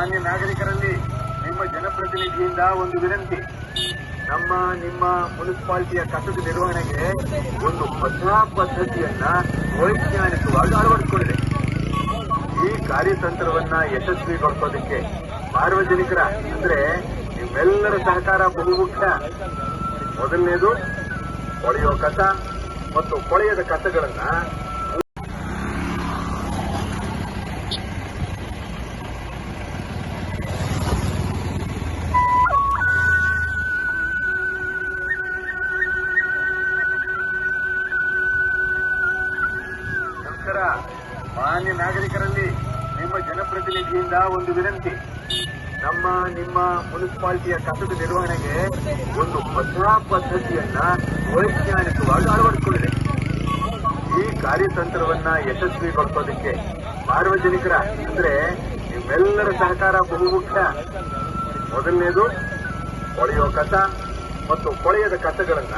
ಮಾನ್ಯ ನಾಗರಿಕರಲ್ಲಿ ನಿಮ್ಮ ಜನಪ್ರತಿನಿಧಿಯಿಂದ ಒಂದು ವಿನಂತಿ. ನಿಮ್ಮ ಮುನ್ಸಿಪಾಲಿಟಿಯ ಕಸದ ನಿರ್ವಹಣೆಗೆ ಒಂದು ಹೊಸ ಪದ್ಧತಿಯನ್ನ ವೈಜ್ಞಾನಿಕವಾಗಿ ಅಳವಡಿಸಿಕೊಂಡಿದೆ. ಈ ಕಾರ್ಯತಂತ್ರವನ್ನ ಯಶಸ್ವಿಗೊಳಿಸೋದಕ್ಕೆ ಸಾರ್ವಜನಿಕರ ಅಂದ್ರೆ ನಿಮ್ಮೆಲ್ಲರ ಸಹಕಾರ ಬಹು ಮುಖ್ಯ. ಮೊದಲನೇದು, ಕೊಳೆಯೋ ಕಸ ಮತ್ತು ಕೊಳೆಯದ ಕಸಗಳನ್ನ ಮಾನ್ಯ ನಾಗರಿಕರಲ್ಲಿ ನಿಮ್ಮ ಜನಪ್ರತಿನಿಧಿಯಿಂದ ಒಂದು ವಿನಂತಿ. ನಿಮ್ಮ ಮುನ್ಸಿಪಾಲಿಟಿಯ ಕಸದ ನಿರ್ವಹಣೆಗೆ ಒಂದು ಹೊಸ ಪದ್ಧತಿಯನ್ನ ವೈಜ್ಞಾನಿಕವಾಗಿ ಅಳವಡಿಸಿಕೊಂಡಿದೆ. ಈ ಕಾರ್ಯತಂತ್ರವನ್ನ ಯಶಸ್ವಿಗೊಳಿಸೋದಕ್ಕೆ ಸಾರ್ವಜನಿಕರ ಅಂದ್ರೆ ನಿಮ್ಮೆಲ್ಲರ ಸಹಕಾರ ಬಹು ಮುಖ್ಯ. ಮೊದಲನೇದು, ಕೊಳೆಯೋ ಕಸ ಮತ್ತು ಕೊಳೆಯದ ಕಸಗಳನ್ನ